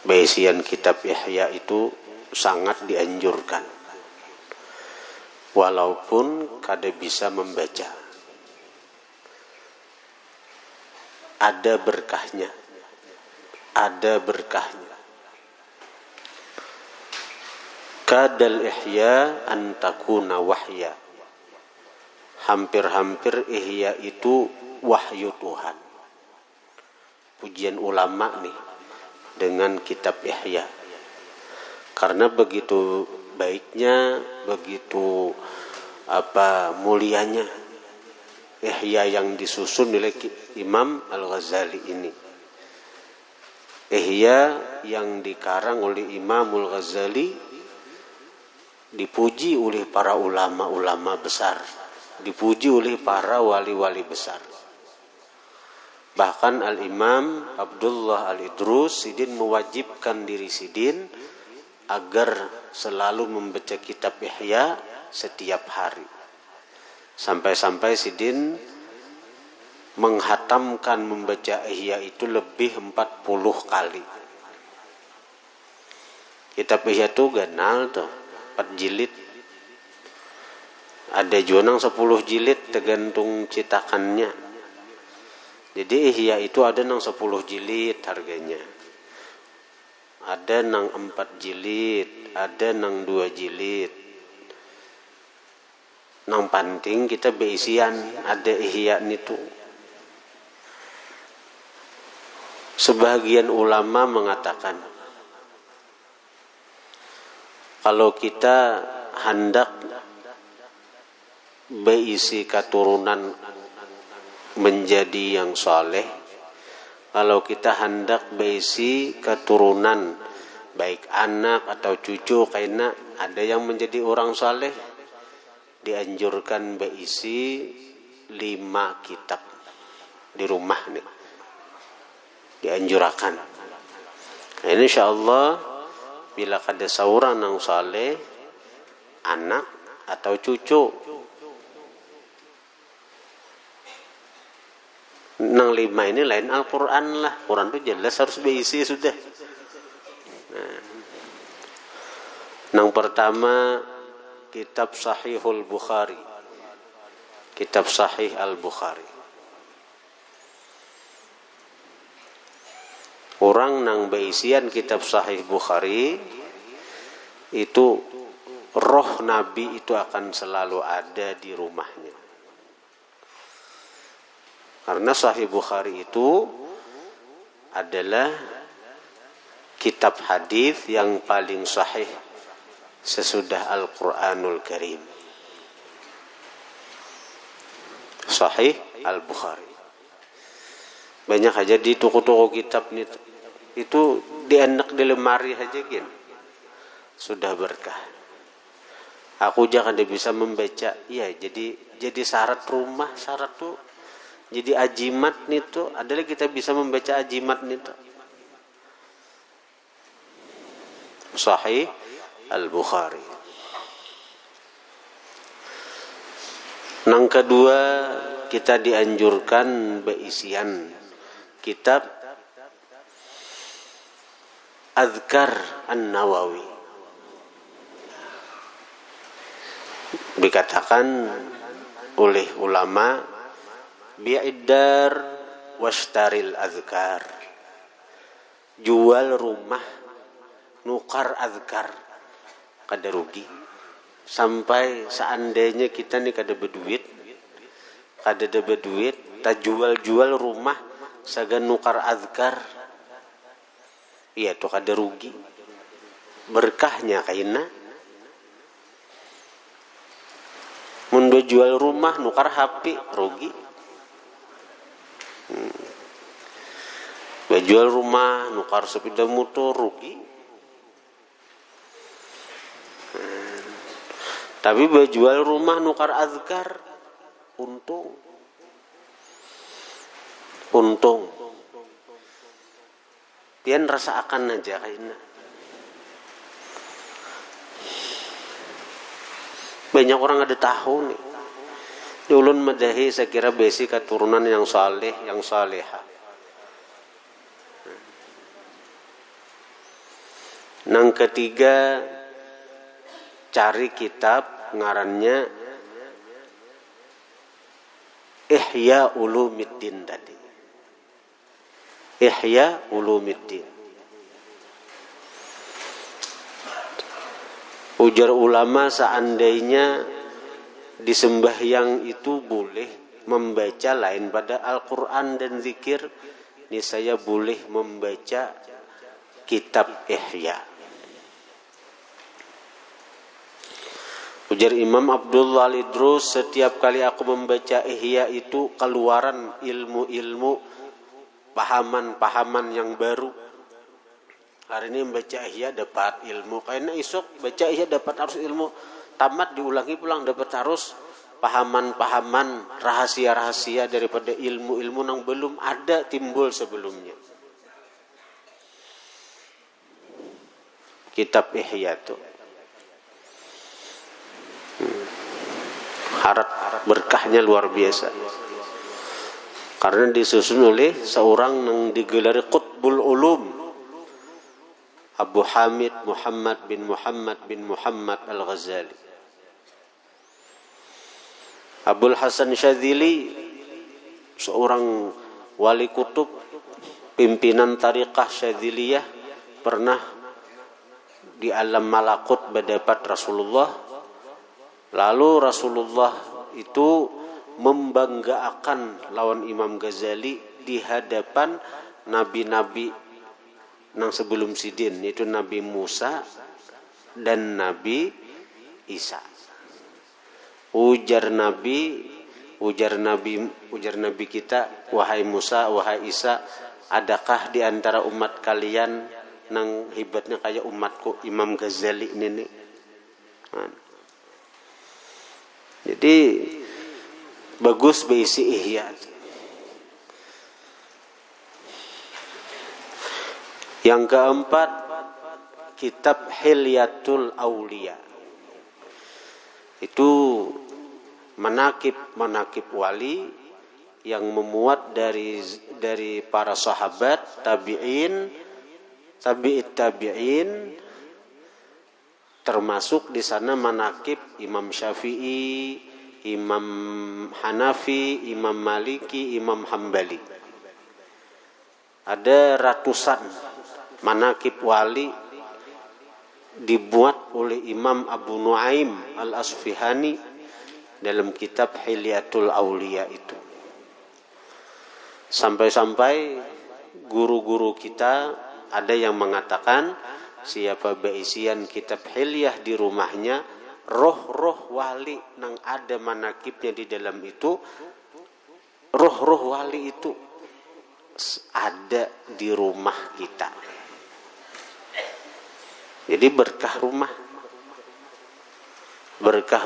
Baisian kitab Ihya itu sangat dianjurkan. Walaupun kada bisa membaca. Ada berkahnya. Ada berkahnya. Kadal Ihya an takuna wahya. Hampir-hampir Ihya itu wahyu Tuhan. Pujian ulama nih dengan kitab Ihya. Karena begitu baiknya, begitu mulianya Ihya yang disusun oleh Imam Al-Ghazali ini. Ihya yang dikarang oleh Imam Al-Ghazali dipuji oleh para ulama-ulama besar, dipuji oleh para wali-wali besar. Bahkan Al-Imam Abdullah Al-Idrus Sidin mewajibkan diri Sidin agar selalu membaca kitab Ihya setiap hari. Sampai-sampai Sidin menghatamkan membaca Ihya itu lebih 40 kali. Kitab Ihya itu ganal tuh, 4 jilid. Ada juga nang 10 jilid tergantung cetakannya. Jadi Ihya itu ada nang 10 jilid harganya. Ada nang 4 jilid, ada nang 2 jilid. Nang penting kita beisian ada Ihya itu. Sebagian ulama mengatakan kalau kita hendak beisi keturunan menjadi yang saleh, kalau kita hendak beisi keturunan baik anak atau cucu karena ada yang menjadi orang saleh, dianjurkan beisi 5 kitab di rumah nih, dianjurkan. Nah, ini insyaallah bila kada seorang nang saleh, anak atau cucu, nang 5 ini lain Al-Quran lah. Quran itu jelas harus beisi sudah. Nang pertama kitab Sahihul Bukhari, kitab Sahih Al-Bukhari. Orang nang beisian kitab Sahih Bukhari itu roh Nabi itu akan selalu ada di rumahnya. Karena Sahih Bukhari itu adalah kitab hadis yang paling sahih sesudah Al-Quranul Karim. Sahih Al-Bukhari. Banyak aja di toko-toko kitab itu dienak di lemari aja gini. Sudah berkah. Aku jangan bisa membaca. Iya, jadi syarat rumah, syarat tuh jadi ajimat nih tuh. Adalah kita bisa membaca ajimat nih tuh. Sahih Al-Bukhari. Nang kedua kita dianjurkan beisian kitab Azkar An-Nawawi. Dikatakan oleh ulama bi'idar washtaril azkar. Jual rumah nukar azkar, kada rugi. Sampai seandainya kita nih kada berduit, tak jual rumah sagan nukar azkar, iya tuh kada rugi. Berkahnya kaina. Mun jual rumah nukar HP rugi. Jual rumah nukar sepeda motor rugi. Tapi jual rumah nukar azkar untung. Pian rasa akan aja kayaknya. Banyak orang ada tahu nih. Di ulun madahi saya kira besi keturunan yang saleh, yang saleha. Nang ketiga, cari kitab ngarannya Ihya Ulumiddin tadi. Ihya Ulumiddin. Ujar ulama, seandainya di sembahyang itu boleh membaca lain pada Al-Quran dan zikir, ini saya boleh membaca kitab Ihya. Ujar Imam Abdullah Al-Idrus, setiap kali aku membaca Ihya itu keluaran ilmu-ilmu, pahaman-pahaman yang baru. Hari ini membaca Ihya dapat ilmu, karena esok baca Ihya dapat harus ilmu, tamat diulangi pulang dapat harus pahaman-pahaman, rahasia-rahasia daripada ilmu-ilmu yang belum ada timbul sebelumnya. Kitab Ihya itu harap berkahnya luar biasa, karena disusun oleh seorang yang digelari Qutbul Ulum, Abu Hamid Muhammad bin Muhammad Al-Ghazali. Abul Hasan Syadzili, seorang wali kutub, pimpinan tariqah Syadziliyah, pernah di alam malakut berdapat Rasulullah. Lalu Rasulullah itu membanggakan lawan Imam Ghazali di hadapan nabi-nabi nang sebelum sidin, yaitu Nabi Musa dan Nabi Isa. Ujar Nabi kita, wahai Musa, wahai Isa, adakah di antara umat kalian nang hebatnya kayak umatku Imam Ghazali ini? Jadi bagus berisi Ihya. Yang keempat, kitab Hilyatul Auliya. Itu manakib wali yang memuat dari para sahabat, tabi'in, termasuk di sana manakib Imam Syafi'i, Imam Hanafi, Imam Maliki, Imam Hambali. Ada ratusan manakib wali dibuat oleh Imam Abu Nuaim Al-Asfihani dalam kitab Hilyatul Auliya itu. Sampai-sampai guru-guru kita ada yang mengatakan, siapa berisian kitab Hilyah di rumahnya, roh-roh wali nang ada manakibnya di dalam itu, roh-roh wali itu ada di rumah kita. Jadi berkah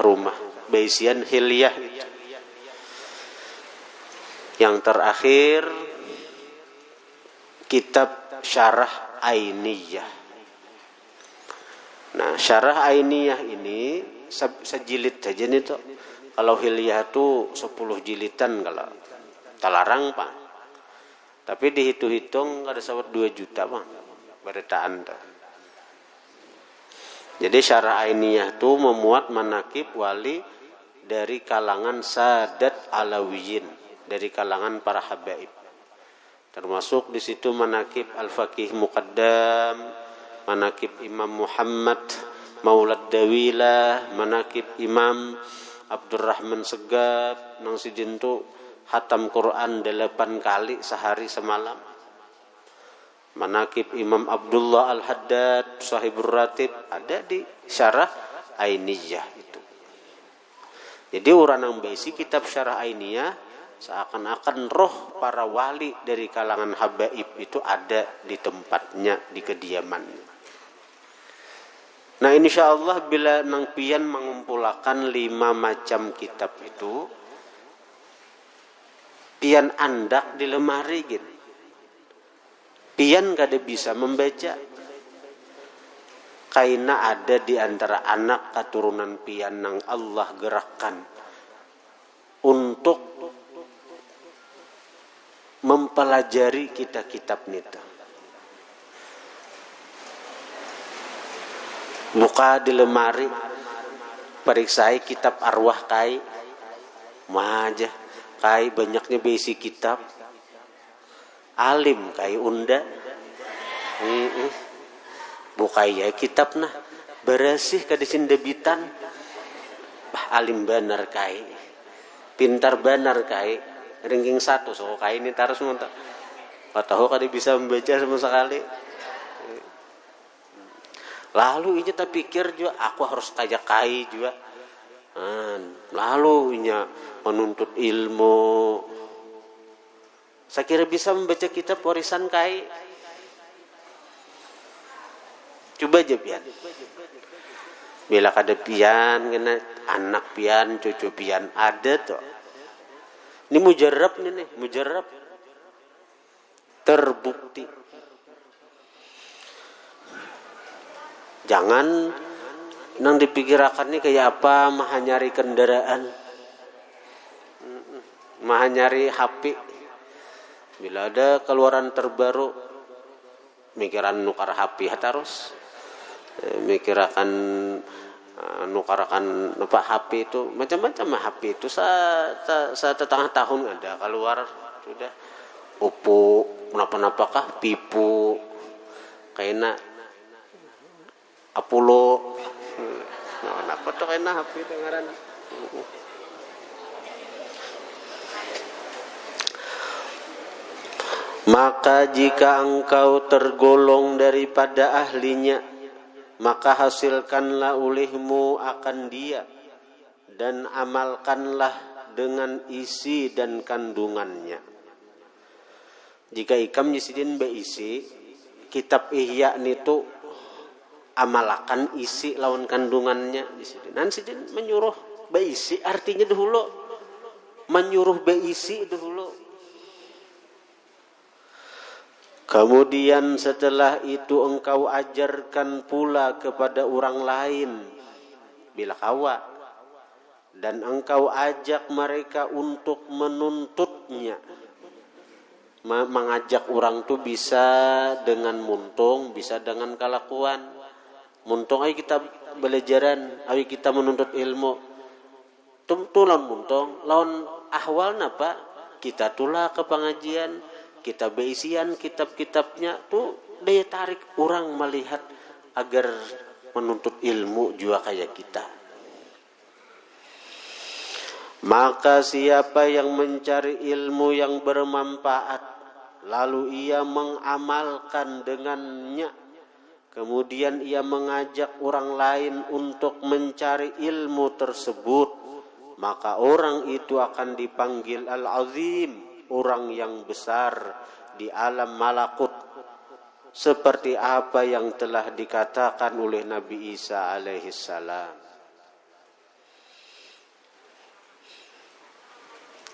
rumah berisian Hilyah itu. Yang terakhir, kitab Syarah Ainiyah. Nah, Syarah Ainiyah ini sejilid saja nih tuh. Kalau Hilyah itu 10 jilidan kalau talarang Pak. Tapi dihitung-hitung ada sawat 2 juta Pak. Beritaan tuh. Jadi Syarah Ainiyah itu memuat manakib wali dari kalangan Sadat Alawiyin, dari kalangan para habaib. Termasuk di situ manakib Al-Faqih Muqaddam, manakib Imam Muhammad Maulad Dawilah, manakib Imam Abdurrahman Segaf, nang sidin tu hatam Quran 8 kali sehari semalam. Manakib Imam Abdullah Al-Haddad, Sahibur Ratib, ada di Syarah Ainiyah itu. Jadi orang yang berisi kitab Syarah Ainiyah, seakan-akan roh para wali dari kalangan habaib itu ada di tempatnya, di kediamannya. Nah, insya Allah bila nang pian mengumpulkan 5 macam kitab itu, pian andak di lemari gitu. Pian kada bisa membaca. Kaina ada di antara anak keturunan pian nang Allah gerakkan untuk mempelajari kitab-kitab nita. Buka di lemari, periksai kitab arwah kai, mah aja kai banyaknya berisi kitab. Alim kai unda, buka ya kitab nah bersih kadisin debitan. Bah alim benar kai, pintar benar kai, ranking 1 so kai ini terus muntah. Tahu kali bisa membaca sama sekali. Lalu ini tak pikir juga aku harus kayak kai juga. Lalu ini menuntut ilmu. Saya kira bisa membaca kitab warisan kai. Coba aja pian. Bila kada pian, kena anak pian, cucu pian ada tuh. Ini mujarab nih, mujarab. Terbukti. Jangan nang dipikirakan nih kayak apa, mah nyari kendaraan, mah nyari HP. Bila ada keluaran terbaru, mikiran nukar HP terus, mikirakan nukarakan apa HP itu macam-macam. HP itu setengah tahun ada keluar sudah Oppo kenapa-napakah pipu kayaknya Apollo kenapa tuh kayaknya HP itu ngaran. Maka jika engkau tergolong daripada ahlinya, maka hasilkanlah olehmu akan dia dan amalkanlah dengan isi dan kandungannya. Jika ikam nyisidin beisi kitab Ihya nitu amalakan isi lawan kandungannya disidin. Nanti sidin menyuruh beisi artinya dahulu menyuruh beisi dahulu. Kemudian setelah itu engkau ajarkan pula kepada orang lain bila kawa, dan engkau ajak mereka untuk menuntutnya. Mengajak orang tu bisa dengan muntung, bisa dengan kelakuan. Muntung ayo kita belajaran, ayo kita menuntut ilmu. Tulan muntung, lawan ahwal napa? Kita tulah ke pengajian, kita beisian kitab-kitabnya tuh daya tarik orang melihat agar menuntut ilmu juga kayak kita. Maka siapa yang mencari ilmu yang bermanfaat lalu ia mengamalkan dengannya, kemudian ia mengajak orang lain untuk mencari ilmu tersebut, maka orang itu akan dipanggil al-azim, orang yang besar di alam malakut, seperti apa yang telah dikatakan oleh Nabi Isa alaihissalam.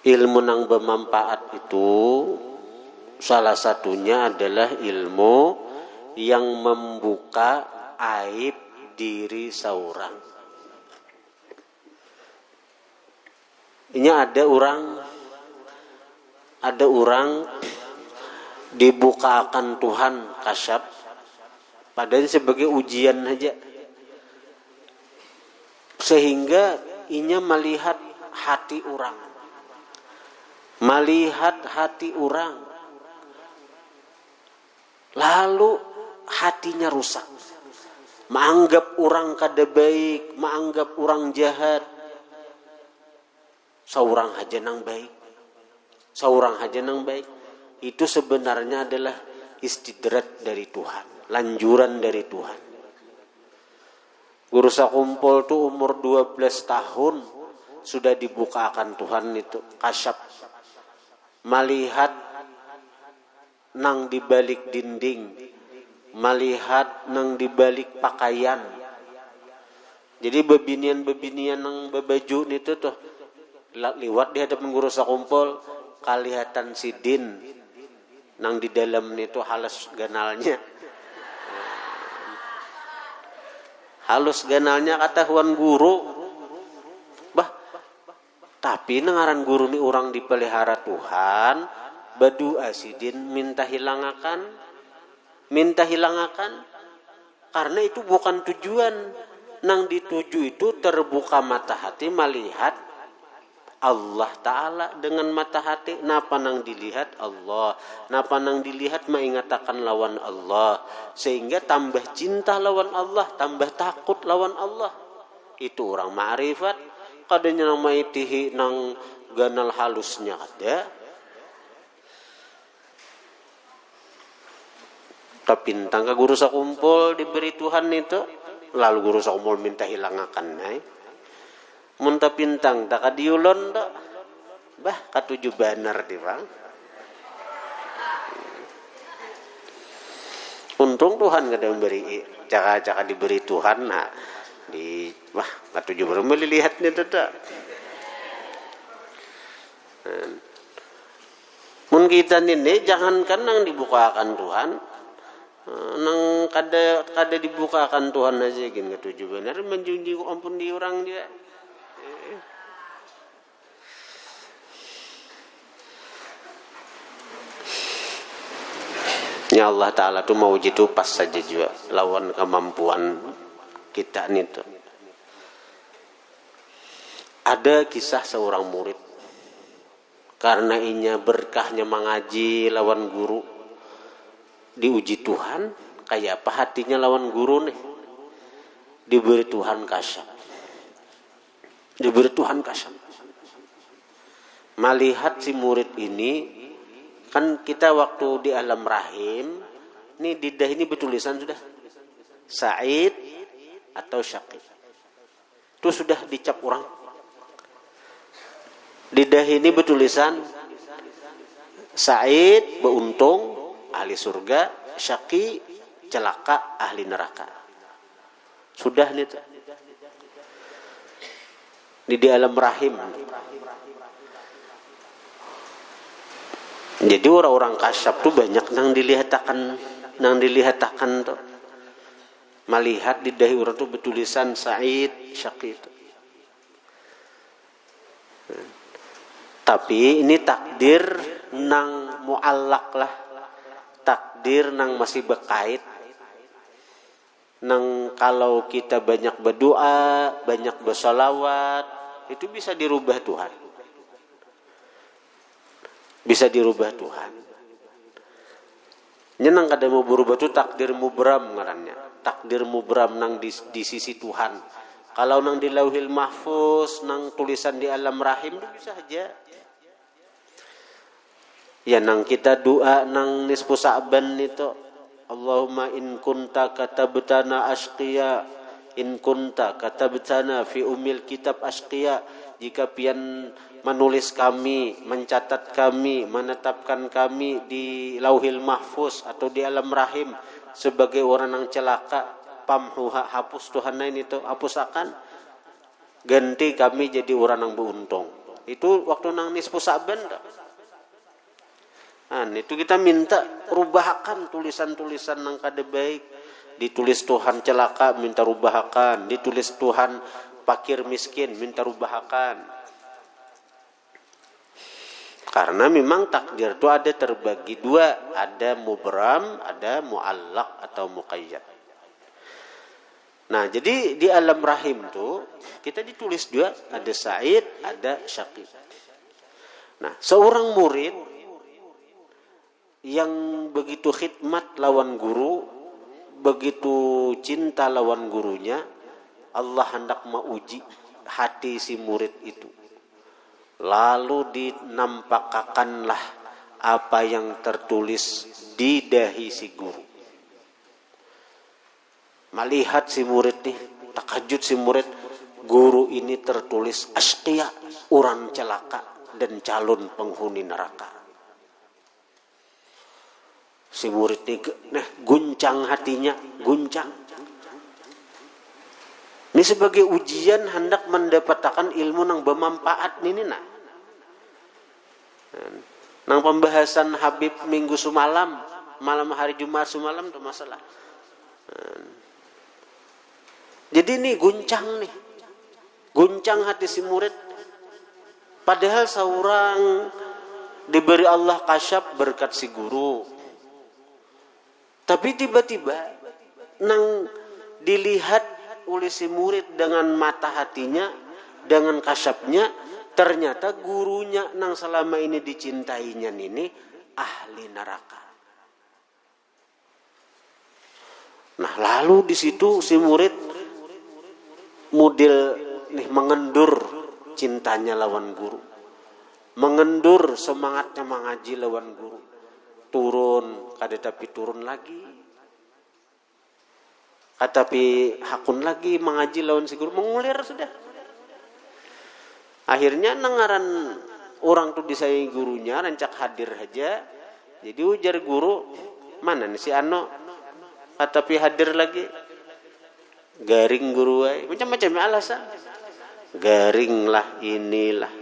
Ilmu yang bermanfaat itu salah satunya adalah ilmu yang membuka aib diri seorang. Ini ada orang dibukakan Tuhan kasyaf, padahal sebagai ujian aja, sehingga inya melihat hati orang, lalu hatinya rusak, menganggap orang kada baik, menganggap orang jahat. Seorang aja nang baik, itu sebenarnya adalah istidrat dari Tuhan, lanjuran dari Tuhan. Guru sakumpul tuh umur 12 tahun sudah dibukakan Tuhan itu kasyaf, melihat nang dibalik dinding, melihat nang dibalik pakaian. Jadi bebinian nang bebaju itu tuh liwat di hadapan guru sakumpul, kalihatan sidin nang di dalam itu halus ganalnya kata huan guru. Tapi nengaran guru ni orang dipelihara Tuhan, badu asidin minta hilangakan. Karena itu bukan tujuan. Nang dituju itu terbuka mata hati melihat Allah Ta'ala dengan mata hati. Napa nang dilihat Allah, napa nang dilihat mengatakan lawan Allah, sehingga tambah cinta lawan Allah, tambah takut lawan Allah. Itu orang ma'rifat. Kadanya nang maitihi nang ganal halusnya ada. Kapintang ka guru sakumpul diberi Tuhan itu, lalu guru sakumpul minta hilangakan nai. Munta pintang tak kadiulon dak. Bah katuju banar di bang. Untung Tuhan kada memberi caka diberi Tuhan nah di bah katuju baru melihatnya dak. Mun kita ini jangankan nang dibukakan Tuhan, nang kada dibukakan Tuhan aja gin ketujuh benar menjunjung ampun di orang dia. Ya Allah Ta'ala tu mau jitu pas saja juga lawan kemampuan kita nih tuh. Ada kisah seorang murid karena inya berkahnya mengaji lawan guru diuji Tuhan, kayak apa hatinya lawan guru nih, diberi Tuhan kasyaf, melihat si murid ini. Kan kita waktu di alam rahim ini didah ini bertulisan sudah Sa'id atau Syaqi itu sudah dicap orang. Didah ini bertulisan Sa'id beruntung ahli surga, Syaqi celaka ahli neraka. Sudah nih di alam rahim. Jadi orang-orang kasyaf tuh banyak nang dilihatakan tuh. Melihat di dahi orang tuh bertulisan Sa'id, Syaqi itu. Tapi ini takdir nang mu'allak lah. Takdir nang masih berkait. Nang kalau kita banyak berdoa, banyak bersolawat, itu bisa dirubah Tuhan. Bisa dirubah Tuhan. Nyenang kada mau berubah itu takdir mubram ngarannya. Takdir mubram nang di sisi Tuhan. Kalau nang di Lauhil Mahfuz, nang tulisan di alam rahim itu bisa aja. Ya nang kita doa nang nisfu Sa'ban itu, Allahumma in kunta katabtana ashqiya, in kunta katabtana fi umil kitab ashqiya, jika pian menulis kami, mencatat kami, menetapkan kami di Lauhil Mahfuz atau di alam rahim sebagai orang yang celaka, pamhuha, hapus Tuhan ini itu, hapusakan, ganti kami jadi orang yang beruntung. Itu waktu nang nisfu Sa'ban. Itu kita minta rubahkan tulisan-tulisan nang kada baik, ditulis Tuhan celaka minta rubahkan, ditulis Tuhan fakir miskin minta rubahkan. Karena memang takdir itu ada terbagi dua, ada mubram, ada mu'allaq atau muqayyad. Nah, jadi di alam rahim tuh kita ditulis dua, ada Sa'id, ada Syaqi. Nah, seorang murid yang begitu khidmat lawan guru, begitu cinta lawan gurunya, Allah hendak menguji hati si murid itu. Lalu dinampakkanlah apa yang tertulis di dahi si guru. Melihat si murid nih, takjub si murid, guru ini tertulis asqiya, orang celaka dan calon penghuni neraka. Si murid ini guncang hatinya, guncang. Ini sebagai ujian hendak mendapatkan ilmu yang bermanfaat ini nah. Nang pembahasan Habib minggu semalam, malam hari Jumat semalam itu masalah. Jadi ini guncang nih. Guncang hati si murid. Padahal seorang diberi Allah kasyaf berkat si guru. Tapi tiba-tiba nang dilihat oleh si murid dengan mata hatinya, dengan kasyafnya, ternyata gurunya nang selama ini dicintainya ini ahli neraka. Nah, lalu di situ si murid model nih mengendur cintanya lawan guru, mengendur semangatnya mengaji lawan guru, turun kada tapi turun lagi. Tapi hakun lagi mengaji lawan si guru, mengulir sudah. Akhirnya nengaran orang tuh disayai gurunya, rancak hadir aja. Jadi ujar guru, mana nih si Ano? Tapi hadir lagi. Garing guru ay. Macam-macam alasan. Garing lah, inilah.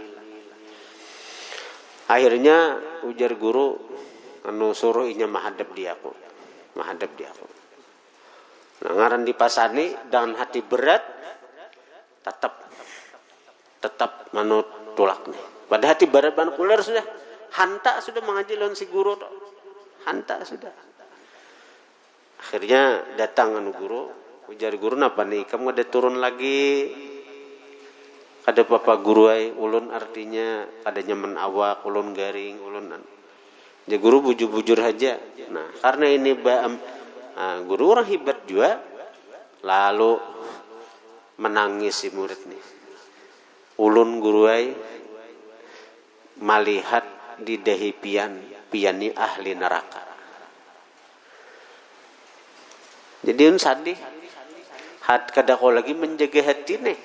Akhirnya ujar guru, anu suruh inya menghadap dia aku. Menghadap dia aku. Nah, ngaran dipasani dengan hati berat, tetap manut tulak nih. Pada hati berat ban kuler sudah, hantak sudah mengaji lawan si guru, hantak sudah. Akhirnya datang anu guru, ujar guru napa nih? Kamu ada turun lagi? Ada papa guru ay, ulun artinya ada nyaman awak, ulun garing, ulun. Ya guru bujur-bujur aja. Nah, karena ini guru orang hebat juga, lalu menangis si murid nih. Ulun guru ay melihat di dahi piani ahli neraka. Jadi sadih, kadako lagi menjaga hati nih.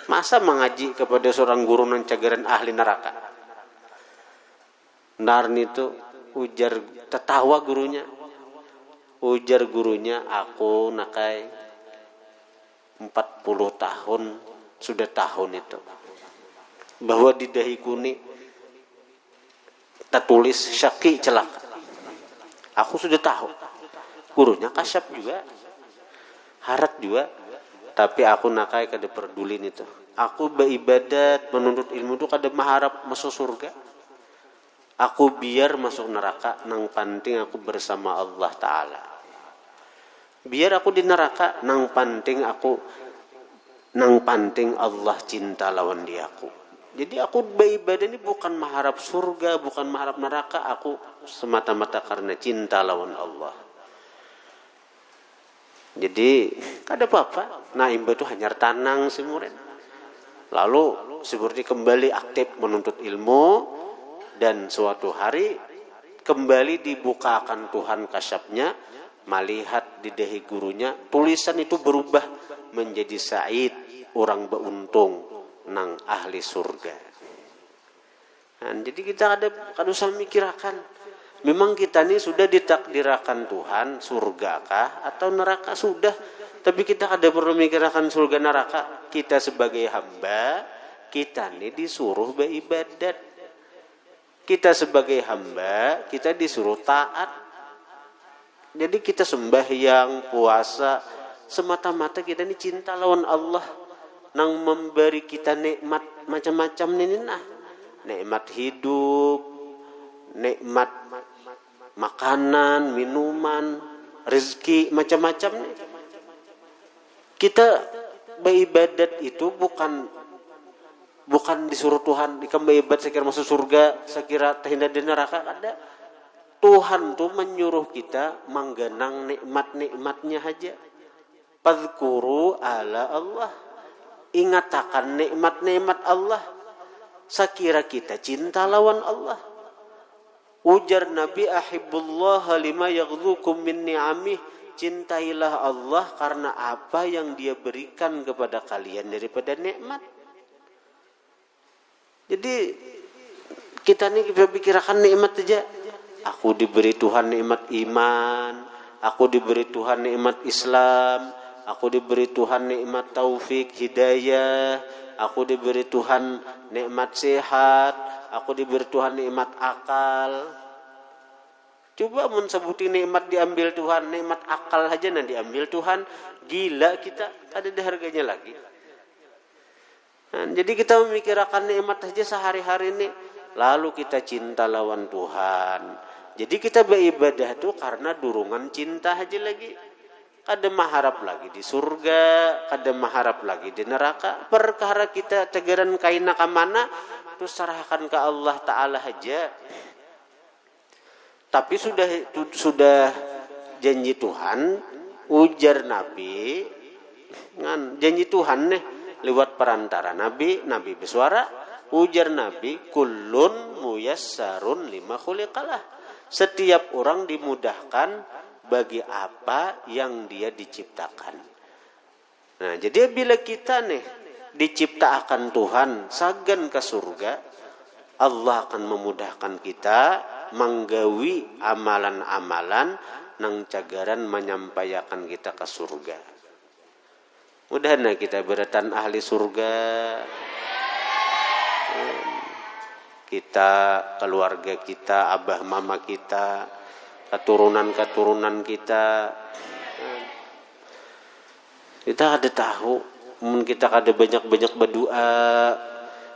Masa mengaji kepada seorang guru nan cagaran ahli neraka? Narni itu ujar tertawa gurunya. Ujar gurunya, aku nakai 40 tahun sudah tahun itu. Bahwa di dahiku ini tertulis syaki celaka. Aku sudah tahu. Gurunya kasyaf juga. Harat juga. Tapi aku nakai kada pedulin itu. Aku beribadat menuntut ilmu itu kada mengharap masuk surga. Aku biar masuk neraka nang penting aku bersama Allah Ta'ala. Biar aku di neraka nang penting Allah cinta lawan diaku. Jadi aku beribadah ini bukan mengharap surga, bukan mengharap neraka, aku semata-mata karena cinta lawan Allah. Jadi kada apa-apa. Nah, imba itu hanya tanang si murid. Lalu seperti kembali aktif menuntut ilmu, dan suatu hari kembali dibukakan Tuhan kasyafnya, melihat di dahi gurunya tulisan itu berubah menjadi Said, orang beruntung nang ahli surga. Nah, jadi kita kada usah mikirakan, memang kita ini sudah ditakdirakan Tuhan surga kah atau neraka sudah, tapi kita kada perlu mikirakan surga neraka. Kita sebagai hamba, kita ini disuruh beribadat. Kita sebagai hamba, kita disuruh taat. Jadi kita sembahyang, puasa, semata-mata kita ini cinta lawan Allah nang memberi kita nikmat macam-macam ini nah. Nikmat hidup, nikmat makanan, minuman, rezeki macam-macam nih. Kita beribadat itu bukan disuruh Tuhan ikam beribadat sekira masuk surga, sekira terhindar dari neraka, ada. Tuhan tuh menyuruh kita menggenang nikmat-nikmatnya aja. Fadhkuru ala Allah. Ingatakan nikmat-nikmat Allah. Sekira kita cinta lawan Allah. Ujar Nabi, ahibbullah lima yaghdukum min ni'amih. Cintailah Allah karena apa yang dia berikan kepada kalian daripada nikmat. Jadi kita nih pikirkan nikmat aja. Aku diberi Tuhan nikmat iman, aku diberi Tuhan nikmat Islam, aku diberi Tuhan nikmat taufik, hidayah, aku diberi Tuhan nikmat sehat, aku diberi Tuhan nikmat akal. Coba mun sebutin nikmat diambil Tuhan, nikmat akal aja nah diambil Tuhan, gila kita, ada harganya lagi. Nah, jadi kita memikirkan nikmat aja sehari-hari ini, lalu kita cinta lawan Tuhan. Jadi kita beribadah itu karena dorongan cinta aja lagi. kada maharap lagi di surga, kada maharap lagi di neraka. Perkara kita tegeran kaina ka mana, tu serahkan ke Allah Ta'ala aja. Tapi sudah janji Tuhan, ujar Nabi, janji Tuhan nih lewat perantara Nabi bersuara, ujar Nabi, kullun muyassarun lima khuliqalah. Setiap orang dimudahkan bagi apa yang dia diciptakan. Nah, jadi bila kita nih diciptakan Tuhan sagan ke surga, Allah akan memudahkan kita menggawi amalan-amalan nang cagaran menyampaikan kita ke surga. Mudah-mudahan kita beratan ahli surga. Kita, keluarga kita, abah mama kita, keturunan kita ada tahu, kita ada banyak berdoa.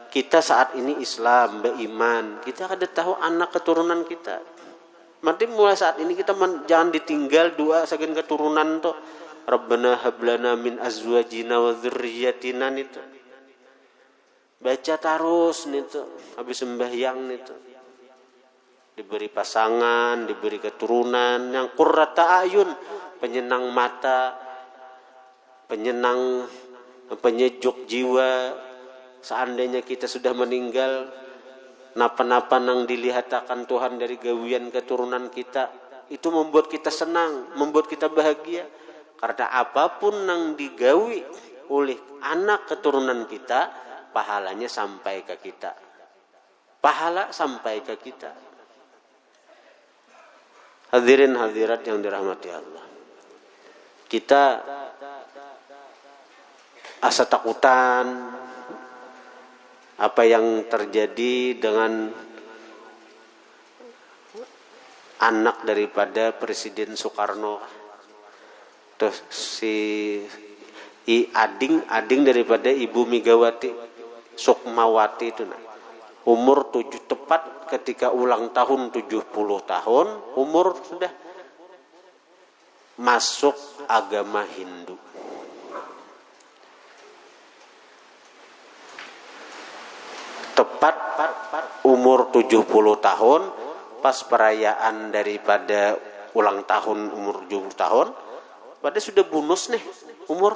Kita saat ini Islam, beriman, kita ada tahu anak keturunan kita. Nanti mulai saat ini kita jangan ditinggal doa saking keturunan tuh. Rabbana hablana min azwajina wa dzurriyyatina itu. Baca terus nih tuh, habis sembahyang nih tuh. Diberi pasangan, diberi keturunan yang qurrata ayun, penyenang mata, penyejuk jiwa. Seandainya kita sudah meninggal, napa-napa nang dilihatakan Tuhan dari gawian keturunan kita, itu membuat kita senang, membuat kita bahagia. Karena apapun nang digawi oleh anak keturunan kita, pahalanya sampai ke kita. Pahala sampai ke kita. Hadirin hadirat yang dirahmati Allah. Kita asa takutan apa yang terjadi dengan anak daripada Presiden Soekarno. Terus ading daripada Ibu Megawati Soekarnowati itu umur 7 tepat ketika ulang tahun 70 tahun, umur sudah masuk agama Hindu. Tepat umur 70 tahun, pas perayaan daripada ulang tahun umur 70 tahun, pada sudah bonus nih umur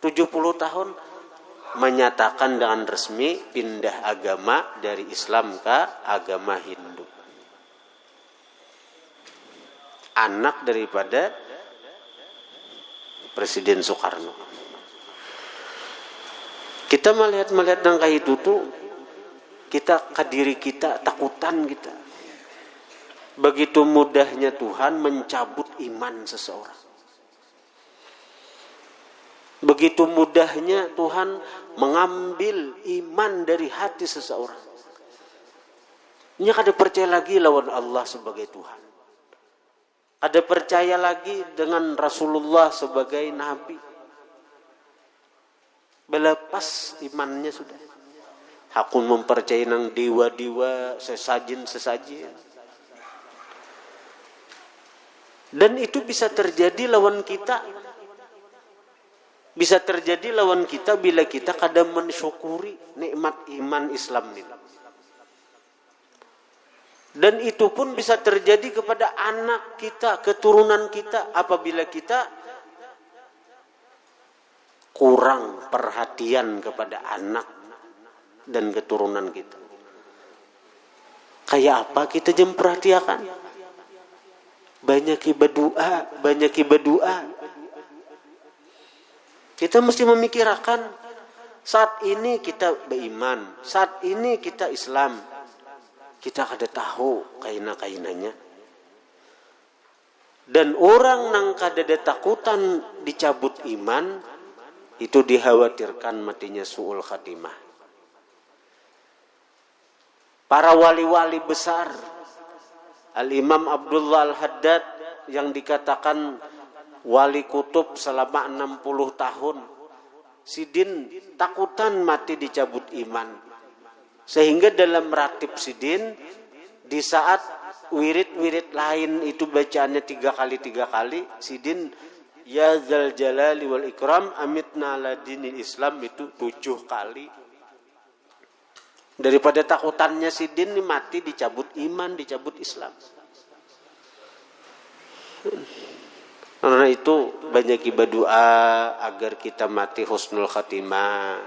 70 tahun, menyatakan dengan resmi pindah agama dari Islam ke agama Hindu. Anak daripada Presiden Soekarno. Kita melihat nangka itu tuh, kita ke diri kita takutan kita. Begitu mudahnya Tuhan mencabut iman seseorang. Begitu mudahnya Tuhan mengambil iman dari hati seseorang. Ini kada percaya lagi lawan Allah sebagai Tuhan. Ada percaya lagi dengan Rasulullah sebagai Nabi. Belepas imannya sudah. Hakun mempercayai nang dewa-dewa, sesajin. Dan itu bisa terjadi lawan kita. Bisa terjadi lawan kita bila kita kadang mensyukuri nikmat iman Islam ini. Dan itu pun bisa terjadi kepada anak kita, keturunan kita, apabila kita kurang perhatian kepada anak dan keturunan kita. Kayak apa kita jangan perhatikan? Banyak berdoa. Kita mesti memikirkan, saat ini kita beriman, saat ini kita Islam, kita kada tahu kaina-kainanya. Dan orang nang kada ada takutan dicabut iman, itu dikhawatirkan matinya su'ul khatimah. Para wali-wali besar, Al-Imam Abdullah Al-Haddad yang dikatakan wali kutub selama 60 tahun. Sidin takutan mati dicabut iman. Sehingga dalam ratib Sidin, di saat wirid-wirid lain itu bacaannya 3 kali, Sidin Ya Dzal Jalali wal Ikram amitna ala dinil Islam itu 7 kali. Daripada takutannya si din ini mati, dicabut iman, dicabut Islam. Karena itu banyak berdoa agar kita mati husnul khatimah.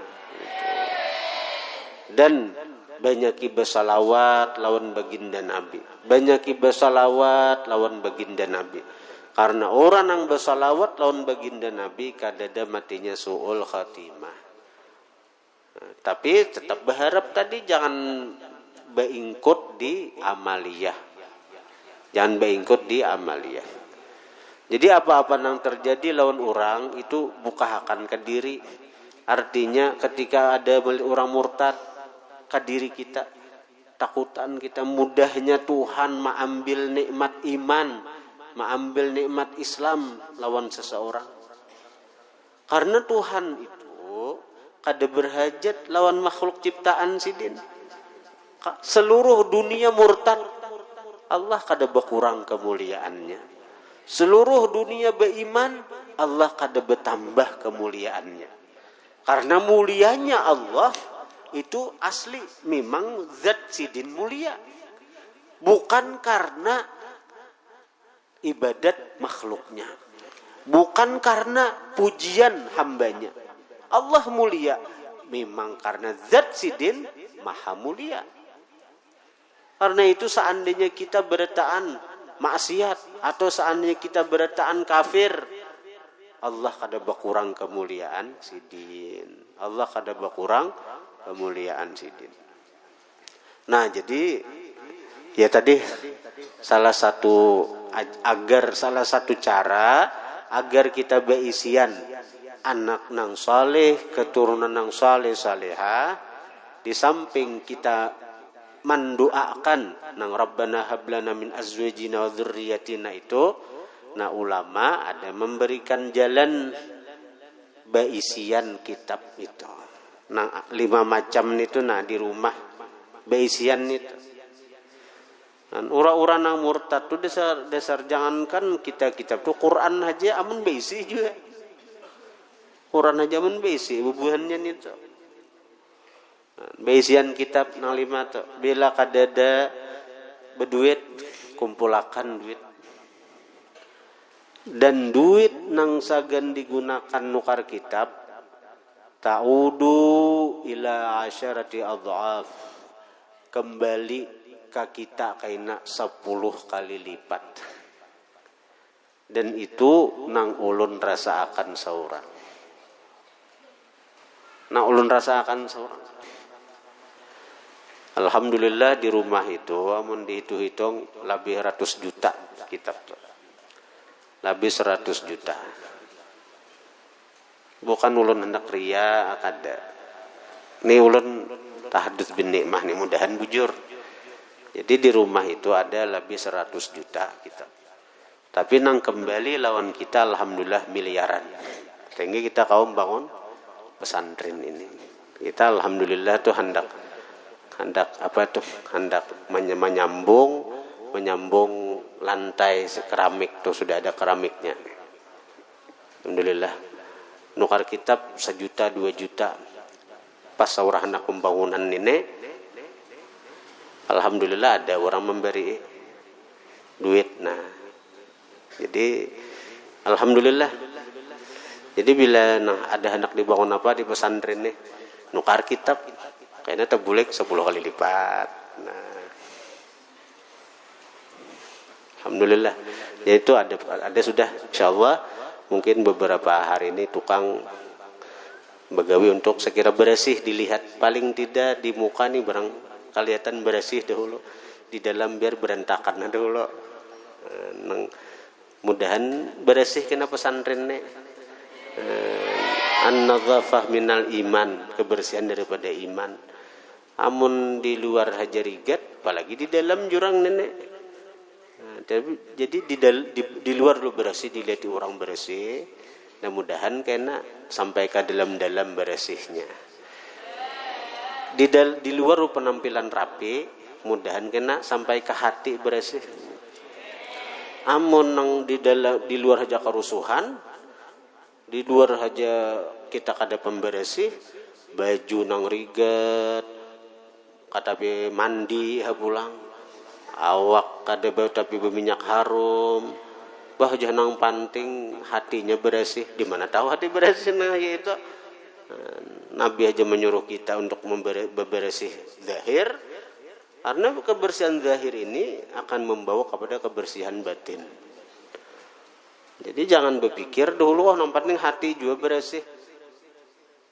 Dan banyak bersalawat lawan baginda Nabi. Banyak bersalawat lawan baginda Nabi. Karena orang yang bersalawat lawan baginda Nabi kadada matinya su'ul khatimah. Tapi tetap berharap tadi jangan beingkut di amaliyah. Jangan beingkut di amaliyah. Jadi apa-apa yang terjadi lawan orang itu bukahakan ke diri. Artinya ketika ada orang murtad ke diri kita, takutan kita mudahnya Tuhan mengambil nikmat iman, mengambil nikmat Islam lawan seseorang. Karena Tuhan itu kada berhajat lawan makhluk ciptaan sidin. Seluruh dunia murtad, Allah kada berkurang kemuliaannya. Seluruh dunia beriman, Allah kada bertambah kemuliaannya. Karena mulianya Allah itu asli, memang zat sidin mulia. Bukan karena ibadat makhluknya. Bukan karena pujian hambanya. Allah mulia memang karena zat sidin maha mulia. Karena itu seandainya kita bertaan maksiat atau seandainya kita bertaan kafir, Allah kada berkurang kemuliaan sidin. Allah kada berkurang kemuliaan sidin. Nah, jadi ya tadi salah satu cara agar kita berisian anak nang saleh, keturunan nang saleh saleha, di samping kita mendoakan nang Rabbana hablana min azwajina wa dzurriyyatina itu, nah ulama ada memberikan jalan beisian kitab itu. Nah 5 macam itu nah di rumah beisian itu. Dan orang-orang nang murtad tu dasar jangankan kita kitab tu Quran aja amun beisi juga. Quran aja mun beisi bubuhannya itu. Beisian kitab nang 5 tu. Bila kadada berduit kumpulakan duit. Dan duit nang sagan digunakan nukar kitab ta'udu ila asyarati adhaf. Kembali ke kita kaina 10 kali lipat. Dan itu nang ulun rasa akan seorang. Nah ulun rasakan seorang. Alhamdulillah di rumah itu amun dihitung lebih 100 juta kitab tu. Lebih 100 juta. Bukan ulun hendak ria kada. Ni ulun tahadduts bin nikmah ni mudahan bujur. Jadi di rumah itu ada lebih 100 juta kitab. Tapi nang kembali lawan kita alhamdulillah miliaran. Sehingga kita kaum bangun pesantren ini. Kita alhamdulillah tuh hendak menyambung lantai keramik tuh sudah ada keramiknya. Alhamdulillah. Nukar kitab 1 juta 2 juta. Pas saurah anak pembangunan ini alhamdulillah ada orang memberi duit. Nah. Jadi alhamdulillah. Jadi bila ada anak dibangun apa di pesantren nih, nukar kitab, kayaknya terbulek 10 kali lipat. Nah, alhamdulillah. Yaitu ada sudah, insyaallah mungkin beberapa hari ini tukang begawi untuk sekira bersih dilihat. Paling tidak di muka nih barang kelihatan bersih dahulu, di dalam biar berantakan dahulu. Mudahan bersih kena pesantren nih. An-nadzafah minal iman, kebersihan daripada iman. Amun di luar hajarigat, apalagi di dalam jurang nenek. Jadi di luar lu bersih, dilihat orang bersih. Mudah-mudahan kena sampai ke dalam bersihnya. Di luar lu penampilan rapi, mudahan kena sampai ke hati bersih. Amun nang di luar aja kerusuhan, Di luar aja kita kada pembersih, baju nang rigat, kada be mandi ha pulang. Awak kada be tapi berminyak harum. Bah jangan panting hatinya bersih. Di mana tahu hati bersih nah yaitu Nabi aja menyuruh kita untuk membersih zahir, karena kebersihan zahir ini akan membawa kepada kebersihan batin. Jadi jangan berpikir dulu yang penting hati juga bersih.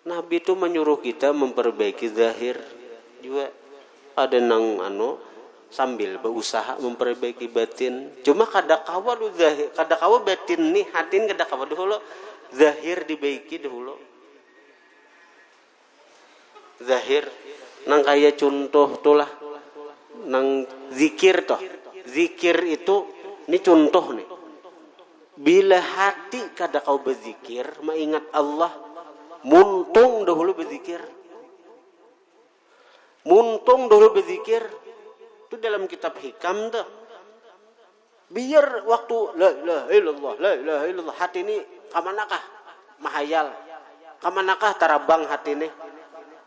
Nabi itu menyuruh kita memperbaiki zahir juga. Ada nang sambil berusaha memperbaiki batin. Cuma kadakawa lu zahir, kadakawa batin nih hati ini kadakawa dulu zahir dibaiki dulu. Zahir nang kaya contoh tulah nang zikir toh. Zikir itu ini contoh nih. Bila hati kada kau berzikir, mengingat Allah, muntung dahulu berzikir. Muntung dahulu berzikir. Itu dalam kitab hikam tuh. Biar waktu la ilaha illallah hati ini kamanakah mahayal, kamanakah tarabang hati ini.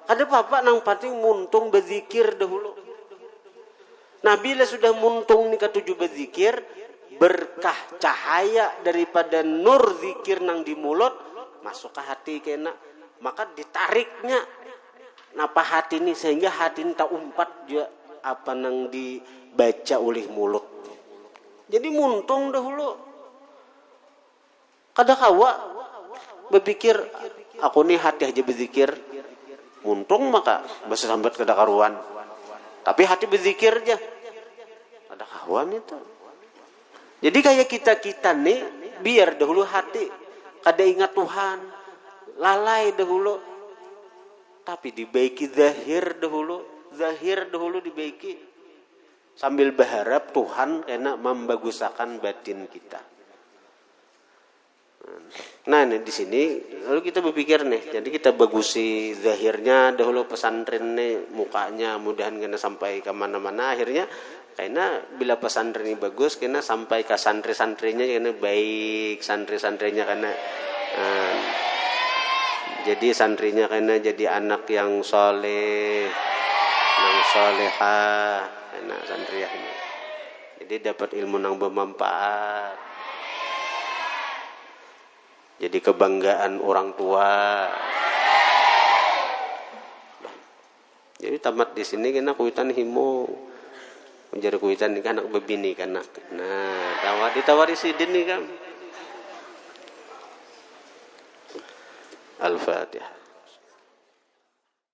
Kada apa-apa nang penting muntung berzikir dahulu. Nah bila sudah muntung ni ketujuh berzikir, berkah cahaya daripada nur zikir nang di mulut masuk ke hati kena, maka ditariknya napa hati ini sehingga hati ini tak umpat juga apa nang dibaca oleh mulut. Jadi muntung dahulu. Kadakawa berpikir aku nih hati aja berzikir muntung maka bisa sambat kadakaruan. Tapi hati berzikir aja. Kadakawan itu. Jadi kayak kita nih biar dahulu hati kada ingat Tuhan, lalai dahulu, tapi dibaiki zahir dahulu dibaiki sambil berharap Tuhan kena membagusakan batin kita. Nah di sini lalu kita berpikir nih, jadi kita bagusi zahirnya dahulu pesantren nih mukanya mudahan kena sampai ke mana-mana akhirnya. Karena bila pesantren ini bagus, kena sampai ke santri-santrinya kena baik, santri-santrinya kena jadi santrinya kena jadi anak yang soleh, yang solehah, kena santriahnya. Jadi dapat ilmu yang bermanfaat. Jadi kebanggaan orang tua. Jadi tamat di sini kena kuitan himo. Menjadi kuitan ni kan anak bebini kan nak. Nah, ditawari sidin ni kan. Al-Fatihah.